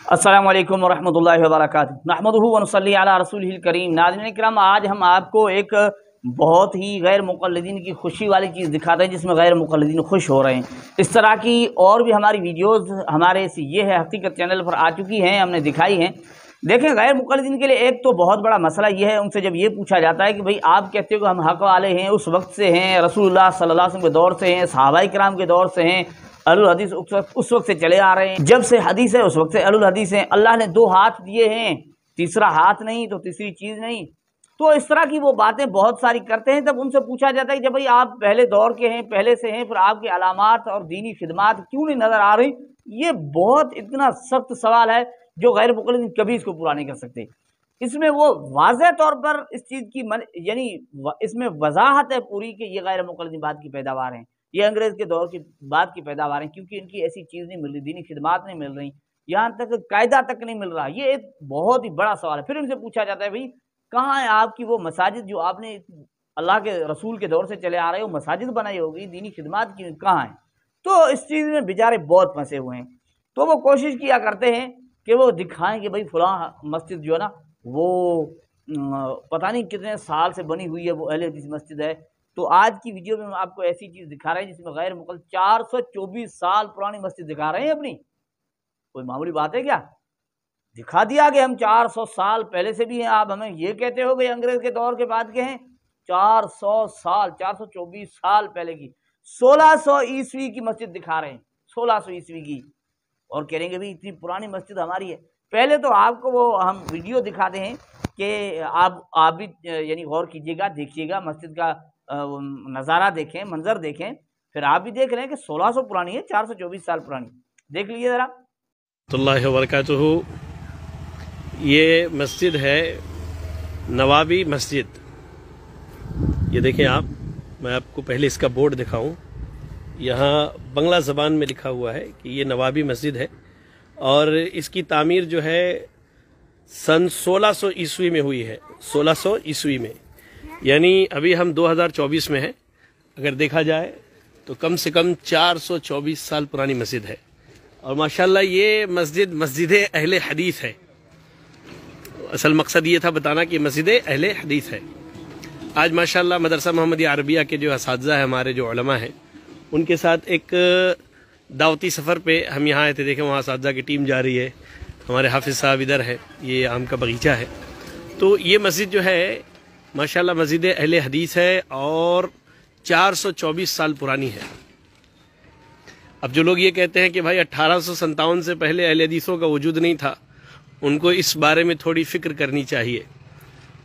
अस्सलामु अलैकुम वरहमतुल्लाहि वबरकातुहू नहमदुहु व नुसल्ली अला रसूलिहिल करीम। नाज़रीन किराम, आज हम आपको एक बहुत ही गैर मुक़ल्लिदीन की खुशी वाली चीज़ दिखाते हैं जिसमें गैर मुक़ल्लिदीन खुश हो रहे हैं। इस तरह की और भी हमारी वीडियोज़ हमारे ये है हकीकत चैनल पर आ चुकी हैं, हमने दिखाई हैं। देखें, गैर मुक़ल्लिदीन के लिए एक तो बहुत बड़ा मसला ये है, उनसे जब ये पूछा जाता है कि भाई आप कहते हो कि हम हक़ वाले हैं, उस वक्त से हैं, रसूलुल्लाह सल्लल्लाहु अलैहि वसल्लम के दौर से हैं, सहाबाए किराम के दौर से हैं, अहलुल हदीस उस वक्त से चले आ रहे हैं, जब से हदीस है उस वक्त से अहलुल हदीस हैं, अल्लाह ने दो हाथ दिए हैं, तीसरा हाथ नहीं तो तीसरी चीज़ नहीं। तो इस तरह की वो बातें बहुत सारी करते हैं। तब उनसे पूछा जाता है कि जब भाई आप पहले दौर के हैं, पहले से हैं, फिर आपकी अलामात और दीनी खिदमात क्यों नहीं नज़र आ रही। ये बहुत इतना सख्त सवाल है जो गैर मुक़ल्लिद कभी इसको पूरा नहीं कर सकते। इसमें वो वाज़ेह तौर पर इस चीज़ की यानी इसमें वजाहत है पूरी कि ये गैर मुक़ल्लिद बात की पैदावार हैं, ये अंग्रेज़ के दौर की बात की पैदावार हैं, क्योंकि इनकी ऐसी चीज़ नहीं मिल रही, दीनी खिदमात नहीं मिल रही, यहाँ तक कायदा तक नहीं मिल रहा। ये एक बहुत ही बड़ा सवाल है। फिर उनसे पूछा जाता है, भाई कहाँ है आपकी वो मसाजिद जो आपने अल्लाह के रसूल के दौर से चले आ रहे हो, मसाजिद बनाई होगी, दीनी खिदमात की कहाँ है। तो इस चीज़ में बेचारे बहुत फंसे हुए हैं। तो वो कोशिश किया करते हैं कि वो दिखाएं कि भाई फलां मस्जिद जो है ना वो पता नहीं कितने साल से बनी हुई है, वो अहले हदीस मस्जिद है। तो आज की वीडियो में हम आपको ऐसी चीज़ दिखा रहे हैं जिसमें गैर मुक़ल्लिद 424 साल पुरानी मस्जिद दिखा रहे हैं अपनी। कोई मामूली बात है क्या? दिखा दिया कि हम 400 साल पहले से भी हैं, आप हमें ये कहते हो कि अंग्रेज़ के दौर के बाद के हैं। 400 साल, 424 साल पहले की 1600 ईस्वी की मस्जिद दिखा रहे हैं, 1600 ईस्वी की, और कहेंगे भाई इतनी पुरानी मस्जिद हमारी है। पहले तो आपको वो हम वीडियो दिखाते हैं कि आप भी यानी गौर कीजिएगा, देखिएगा, मस्जिद का नज़ारा देखें, मंजर देखें, फिर आप भी देख रहे हैं कि 1600 पुरानी है, 424 साल पुरानी। देख लीजिए ज़रा। अल्लाह वबरकातुहू। ये मस्जिद है नवाबी मस्जिद। ये देखें आप, मैं आपको पहले इसका बोर्ड दिखाऊं। यहाँ बंगला ज़बान में लिखा हुआ है कि ये नवाबी मस्जिद है और इसकी तामीर जो है सन 1600 ईस्वी में हुई है। 1600 ईस्वी में, यानी अभी हम 2024 में हैं। अगर देखा जाए तो कम से कम 424 साल पुरानी मस्जिद है। और माशाल्लाह ये मस्जिद अहले हदीस है। असल मकसद ये था बताना कि मस्जिद अहले हदीस है। आज माशाल्लाह मदरसा मोहम्मदिया अरबिया के जो असातिज़ा है, हमारे जो उलमा हैं, उनके साथ एक दावती सफ़र पे हम यहाँ आए थे। देखें वहाँ असातिज़ा की टीम जा रही है, हमारे हाफिज़ साहब इधर है, ये आम का बगीचा है। तो ये मस्जिद जो है माशाल्लाह मस्जिद अहले हदीस है और 424 साल पुरानी है। अब जो लोग ये कहते हैं कि भाई 1857 से पहले अहले हदीसों का वजूद नहीं था, उनको इस बारे में थोड़ी फ़िक्र करनी चाहिए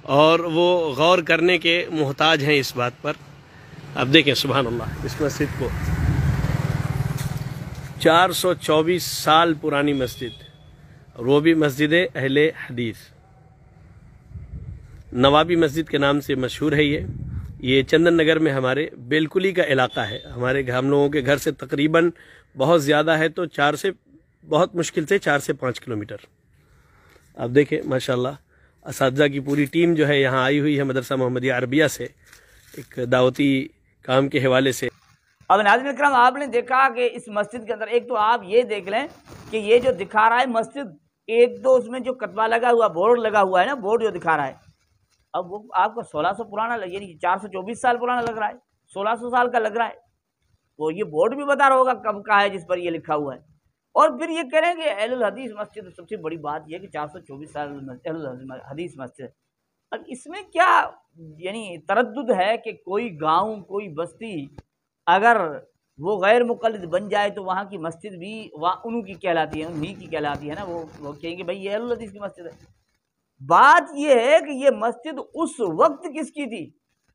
और वो गौर करने के मोहताज हैं इस बात पर। अब देखें सुभान अल्लाह, इस मस्जिद को 424 साल पुरानी मस्जिद, और वो भी मस्जिद अहले हदीस। नवाबी मस्जिद के नाम से मशहूर है। ये चंदन नगर में हमारे बेलकुली का इलाका है। हम लोगों के घर से तकरीबन बहुत ज़्यादा है तो बहुत मुश्किल से 4 से 5 किलोमीटर। अब देखें माशाल्लाह असातिज़ा की पूरी टीम जो है यहाँ आई हुई है मदरसा मोहम्मदिया अरबिया से, एक दावती काम के हवाले से। अब नाज़रीन किराम, आपने देखा कि इस मस्जिद के अंदर एक तो आप ये देख लें कि ये जो दिखा रहा है मस्जिद, एक तो उसमें जो कतबा लगा हुआ, बोर्ड लगा हुआ है ना, बोर्ड जो दिखा रहा है, अब वो आपका 1600 पुराना यानी 424 साल पुराना लग रहा है, 1600 साल का लग रहा है। वो ये बोर्ड भी बता रहा होगा कब का है जिस पर ये लिखा हुआ है। और फिर ये कह रहे हैं कि अहलुल हदीस मस्जिद। सबसे बड़ी बात यह कि 424 साल अहलुल हदीस मस्जिद। अब इसमें क्या यानी तरद्दुद है कि कोई गांव, कोई बस्ती अगर वो गैर मुक़ल्लिद बन जाए तो वहाँ की मस्जिद भी वहाँ उन्हीं की कहलाती है, उन्हीं की कहलाती है ना। वो कहेंगे भाई ये अहलुल हदीस की मस्जिद है। बात यह है कि ये मस्जिद उस वक्त किसकी थी,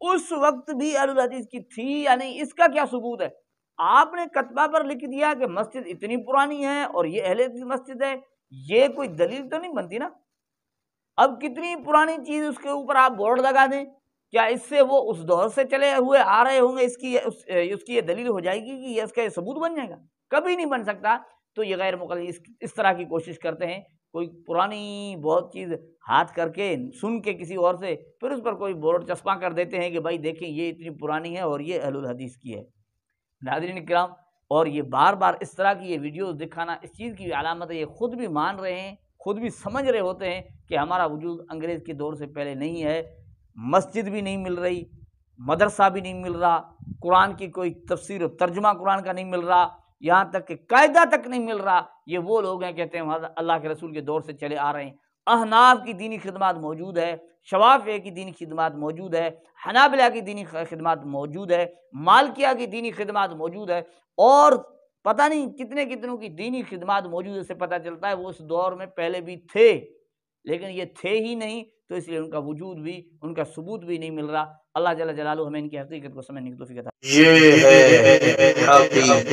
उस वक्त भी अहलुल हदीस की थी या नहीं, इसका क्या सबूत है? आपने कतबा पर लिख दिया कि मस्जिद इतनी पुरानी है और ये अहले हदीस मस्जिद है, ये कोई दलील तो नहीं बनती ना। अब कितनी पुरानी चीज़ उसके ऊपर आप बोर्ड लगा दें, क्या इससे वो उस दौर से चले हुए आ रहे होंगे, उसकी ये दलील हो जाएगी कि ये इसका ये सबूत बन जाएगा? कभी नहीं बन सकता। तो ये गैर मुक़ल्लिद इस तरह की कोशिश करते हैं, कोई पुरानी बहुत चीज़ हाथ करके सुन के किसी और से, फिर उस पर कोई बोर्ड चस्पा कर देते हैं कि भाई देखें ये इतनी पुरानी है और ये अहलुल हदीस की है। नाज़रीन किराम, اور یہ بار بار اس طرح کی یہ ویڈیوز دکھانا اس چیز کی علامت ہے، یہ خود بھی مان رہے ہیں، خود بھی سمجھ رہے ہوتے ہیں کہ ہمارا وجود انگریز کے دور سے پہلے نہیں ہے، مسجد بھی نہیں مل رہی، مدرسہ بھی نہیں مل رہا، قرآن کی کوئی تفسیر و ترجمہ قرآن کا نہیں مل رہا، یہاں تک کہ قاعدہ تک نہیں مل رہا۔ یہ وہ لوگ ہیں کہتے ہیں اللہ کے رسول کے دور سے چلے آ رہے ہیں۔ احناف کی دینی خدمات موجود ہے، شوافیہ کی دینی خدمات موجود ہے، حنابلہ کی دینی خدمات موجود ہے، مالکیہ کی دینی خدمات موجود ہے، اور پتہ نہیں کتنوں کی دینی خدمات موجود ہے۔ سے پتہ چلتا ہے وہ اس دور میں پہلے بھی تھے، لیکن یہ تھے ہی نہیں، تو اس لیے ان کا وجود بھی، ان کا ثبوت بھی نہیں مل رہا۔ اللہ جل جلالہ ہمیں ان کی حقیقت کو سمجھنے کی توفیق عطا۔ یہ ہے حقیقت۔